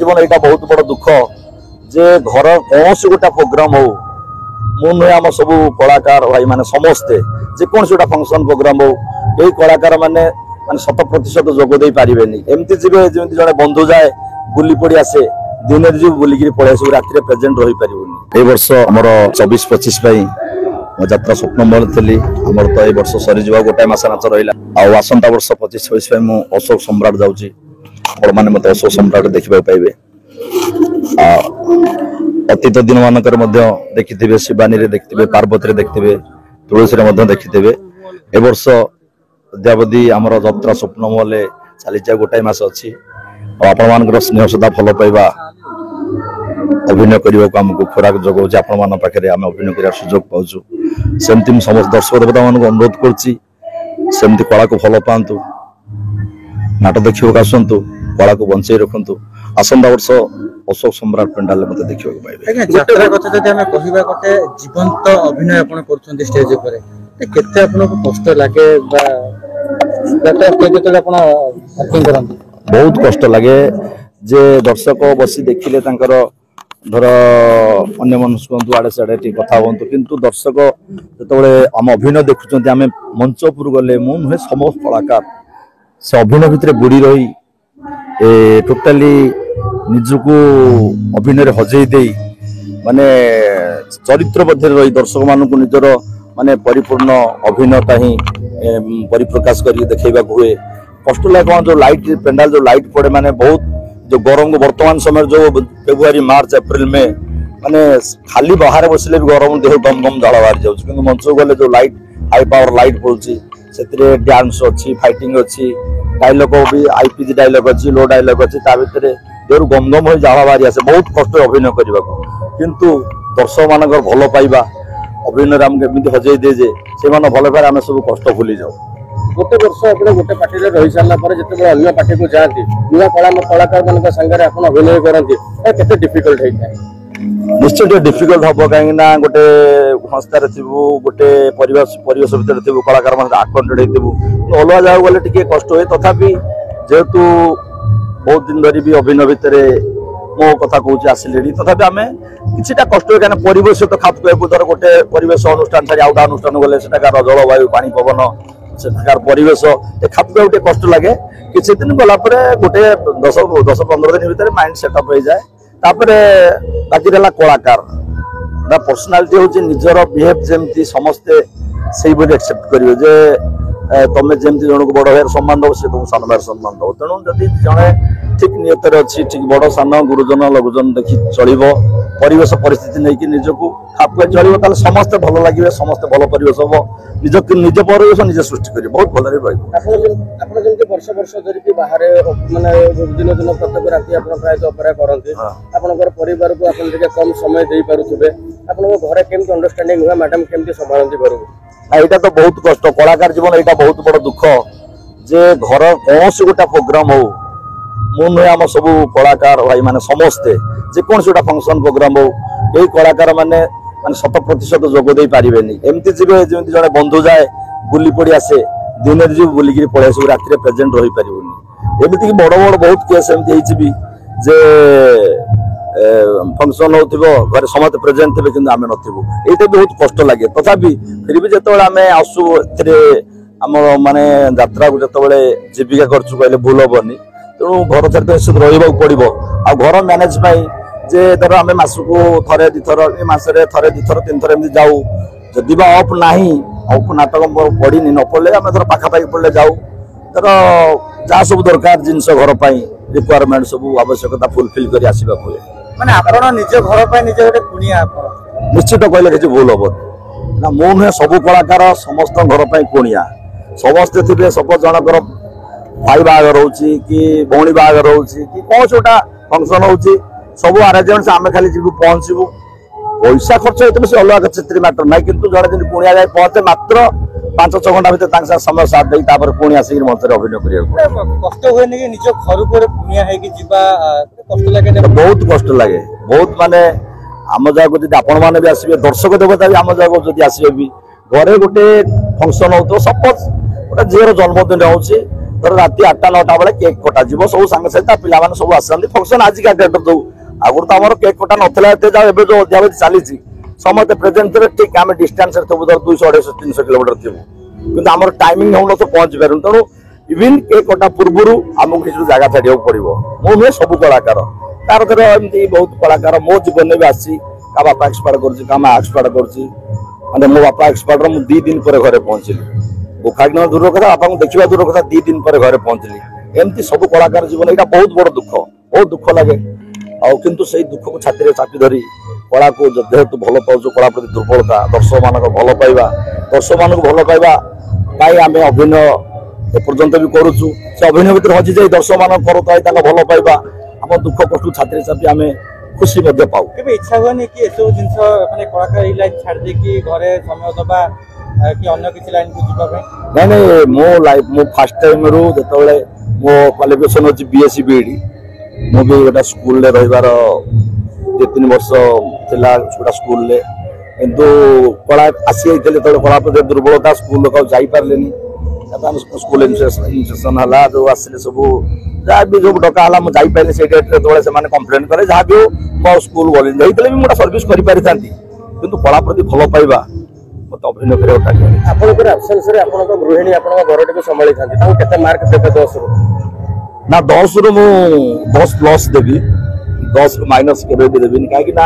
जीवन यहाँ बहुत बड़ दुख जे घर कौन गोटा प्रोग्राम हो मुझे आम सब कलाकार भाई माने समस्ते जेकोसी गोटा फंक्शन प्रोग्राम हो यही कलाकार माने 100% जोग दे पारे एमती जी जमी जड़े बंधु जाए बुली पड़ी आसे दिन जी बुलिक पड़े सब राति प्रेजेंट रही पारे। वर्ष आम 24-25 यात्रा स्वप्न महल थी आमर तो वर्ष सरीज गोटाए मस नाच रहा आसंता वर्ष 25-26 अशोक सम्राट जाऊँगी बड़ मैंने मत अशोक सम्राट देखा पाइबे। अतीत दिन मानक देखिथे शिवानी रे देखिथे पार्वती देखिथे तुलसी देखिथे ए वर्ष अद्यावधि आमर यात्रा स्वप्न महल चली गोटाए मस अच्छी आपण मान स्नेह सदा भल पाइबा अभिनय करने को आमको खोराक जगाऊँ आपण मान पाखे आम अभिनय कर सुजोग पाचु सेमती समस्त दर्शक देवता मान अनुरोध करमती कला को भल पातु नाटक देखा आसतु कला को बंचाई रखु आसंता वर्ष अशोक सम्राट पेंडाल मत देखा पाइबे। यात्रा कथा जदि हमें कहबा गोटे जीवंत अभिनय आपण करछन स्टेज ऊपर केते आपनको कष्ट लागे बा यात्रा स्टेज जते आपण एक्टिंग करन बहुत कष्ट लगे जे दर्शक बसी देखिले तांकर धर अन्य मनुष्य कहतु आड़े साड़े कथा हूँ किंतु दर्शक जो आम अभिनय देखुं आम मंच उपर गले मु नुहे समस्त कलाकार से अभिनय भितर बुड़ी रही टोटाली निजको अभिनय हजई दे माने चरित्र मध्य रही दर्शक मानक निजर माने परिपूर्ण अभिनयता ही परिप्रकाश कर देखा हुए कष्ट लगे कौन जो लाइट पेंडाल जो लाइट पड़े माने बहुत जो गरम को वर्तमान समय जो फेब्रुआरी मार्च एप्रिल में माने खाली बाहर बसले भी गरम देह गम गम झाड़ बाहर जाऊँ कि मंच गले जो लाइट हाई पावर लाइट पड़ुची से डांस अच्छी फाइटिंग अच्छी डायलॉग भी आईपीजी डायलॉग अच्छी लो डायलॉग अच्छी भितर देहर गम गम हो झाड़ बाहरी आसे बहुत कष्ट अभिनय करने किंतु दर्शक मान भल पाइबा अभिनय आमको हजई दे जे से भल पाए आम सब कष्ट भूली जाऊ। गोटे वर्ष आपने गोटे पार्टी में रही सारा जिते अन्य पार्टी को जाती नुआ कलाकार मान सागर आप अभिनय करते डिफिकल्ट होता है निश्चय डिफिकल्ट हम कहीं गोटे संस्थार थू गोटे परिवेश भितर थी कलाकार मान आकंटेड होती अलग जगह गले टी कष्ट हुए तथापि जेहेतु बहुत दिन धरी भी अभिनय भितर मो कथा कौच आसिले तथापि आम कि कष्ट हुए कहीं परिवेश तो खाप धर गोटे परिवेश अनुष्ठान छाड़ी आउटा अनुष्ठान गले सेठाकार जलवायु पानी पवन सेठाकार परिवेश खाप गोटे कष्ट लगे किसी दिन गला गोटे 10-15 दिन भितर माइंड सेटअप हो जाए बाकी रहा कलाकार पर्सनालीटी हूँ निजर बिहेव जमती समस्ते से एक्सेप्ट करेंगे जे तुम जमी जन को बड़ भाई सम्मान दब से तुम सान भाई सम्मान दब तेणु जदि जड़े ठीक नियत अच्छी ठीक बड़ सान गुरुजन लघुजन देखी चलो परिवेश परिस्थिति नहीं कि निजको खाप चलो समस्ते भल लगे समस्ते भल परिवेश हम निज परिवेश निजे सृष्टि करेंगे बहुत भल रही वर्ष वर्ष धरिकी बाहर माने दिन दिन प्रत्येक राति आप प्रायत अपेरा करते आपंकर परिवार को आप कम समय दे पारे आप घरे केमती अंडरस्टैंडिंग हुआ मैडम केमती संभालती पारे यहाँ तो बहुत कष्ट कलाकार जीवन यहाँ बहुत बड़ दुख जे घर कौन गोटा प्रोग्राम हो मुझे आम सब कलाकार भाई माने समस्ते जेकोसी गोटा फंक्शन प्रोग्राम हो यही कलाकार माने 100% जोग दे पारे एमती जी जमी जड़े बंधु जाए बुली पड़ी आसे दिन जी बुलिक पड़े सब राति प्रेजेंट रही पारे एमती बड़ बड़ बहुत केस एमती भी जे फंक्शन हो समस्त प्रेजेंट थे कि आम नथबू ये बहुत कष्ट लगे तथापि फिर भी जो आम आसू आम माने यात्रा को जो जीविका करछु कहले भूल हेनी तेणु घर छाड़ी निश्चित रहा पड़ो आ घर मैनेज जे धर आम मसकू थे दिथर मसरे थे दिथर 3 थर एमती जाऊ जदि अफ ना अफ नाटक पड़ी न पड़े आम धर पाखापाखि पड़े जाऊ तर जहाँ सब दरकार जिनस घर रिक्वायरमेंट सब आवश्यकता फुलफिल कर आसवा हुए माने आपण निज घर पे निज गोटे कुणिया निश्चित कहले किसी भूल हम ना मु नुहे सब कलाकार समस्त घर पे कुणिया समस्ते थे सब जनकर भाई बाहर हो भौणी बाहर हो कौन गोटा फंक्शन हो सब आरेंजमेंट आम खाली जीव पहुंचू पैसा खर्च होते से अलग चित्र मैटर ना कि जड़े जब कुणिया जाए पहुंचे मात्र 5-6 घंटा भितर समय साथ दे पुणी आसिक मंच अभिनय कर कष्ट हुए निज घर कष्ट लगे बहुत कष्ट लगे बहुत माने आम जगह जब आपण मैंने भी आसवे दर्शक देवता भी आम जगह जब आसवे भी घरे गोटे फंक्शन हो सपोज गोटे झीर जन्मदिन हो ଧର ରାତି 8ଟା 9ଟା ବେଳେ କେକ୍ କଟାଯିବ ସବୁ ସାଙ୍ଗେ ସାଙ୍ଗେ ପିଲାମାନେ ସବୁ ଆସନ୍ତି ଫଙ୍କସନ ଆଜିକା ଡେଟ୍ ଦଉ ଆଗରୁ ତ ଆମର କେକ୍ କଟା ନଥିଲା ଏତେ ଯାଉ ଏବେ ଯୋଉ ଅଧ୍ୟାବଧି ଚାଲିଛି ସମସ୍ତେ ପ୍ରେଜେଣ୍ଟ ଥିବେ ଠିକ ଆମେ ଡିଷ୍ଟାନ୍ସରେ ଥିବୁ ଧର 200 250 300 କିଲୋମିଟର ଥିବୁ କିନ୍ତୁ ଆମର ଟାଇମିଂ ହଉନଥିବ ପହଞ୍ଚି ପାରୁନି ତେଣୁ ଇଭିନ୍ କେକ୍ କଟା ପୂର୍ବରୁ ଆମକୁ କିଛି ଜାଗା ଛାଡ଼ିବାକୁ ପଡିବ ମୁଁ ନୁହେଁ ସବୁ କଳାକାର ତାର ଧର ଏମିତି ବହୁତ କଳାକାର ମୋ ଜୀବନରେ ବି ଆସିଛି କା ବାପା ଏକ୍ସପାର୍ଟ କରୁଛି କା ମା ଏକ୍ସପାର୍ଟ କରୁଛି ମାନେ ମୋ ବାପା ଏକ୍ସପାର୍ଟର ମୁଁ 2 ଦିନ ପରେ ଘରେ ପହଞ୍ଚିଲି बुखाग्न दूर कथा बापा देखा दूर कथा 2 दिन पर घरे पहुंचली एमती सब कलाकार जीवन यहाँ बहुत बड़ बहुत दुख लगे आंतु से दुख को छाती चापी धरी कला को जेहेतु भल पाचु कला प्रति दुर्बलता दर्शक मान भल पाइबा दर्शक मान भल पाइबा आम अभिनय एपर्यंत भी करुचु से अभिनय भर हजि जाए दर्शक मान भल पाइबा आम दुख कष्ट छाती चापी आम खुशी पाऊ इच्छा हुए कि एसबू जिन मैंने कलाकार लाइन छाड़ देकी घरे समय दबा कि अन्य किसी लाइन को जीवा नहीं मो लाइफ मो फर्स्ट टाइम रु जतबेले मो क्वालिफिकेशन अछि बीएससी बीडी मो भी गोटा स्कूल ले रहिबार 2-3 वर्ष थिला छोटा स्कूल ले किंतु कला आसी आइतले तळे कला पर दुर्बलता स्कूल लोक जाई पारलेनी तब स्कूल इंस्ट्रक्शन हला जो आसले सब जहाँ भी जो डका हला मु जाई पाइले से डेट रे तळे से माने कंप्लेंट करे जहाँ भी मो स्कूल बोली जाइतले भी मोटा सर्विस करि पारि थांती किंतु कला प्रति भलो पाइबा मत अभिनय करे आपनकर एब्सेंस रे आपनक गृहिणी आपनक घर टिके संभाली थांती ताऊ केते मार्क देबे 10 रु ना 10 रु मु 10 प्लस देबी 10 रु माइनस केबे भी देबी काहे कि ना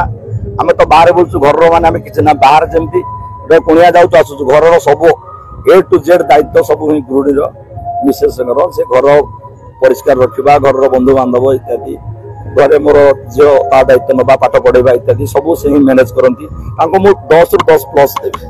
हमें तो बाहर बोलछु घर रो माने हमें किछ ना बाहर जेमती बे कुनिया जाउ आसु घर रो सब A to Z दायित्व सब गृहिणी रो मिसेस रो से घर परिष्कार रखिबा घर रो बंधु बांधव इत्यादि घरे मोर जो ता दायित्व नबा पाठ पढ़ेबा इत्यादि सब से ही मैनेज करती 10 रु 10 प्लस देबी।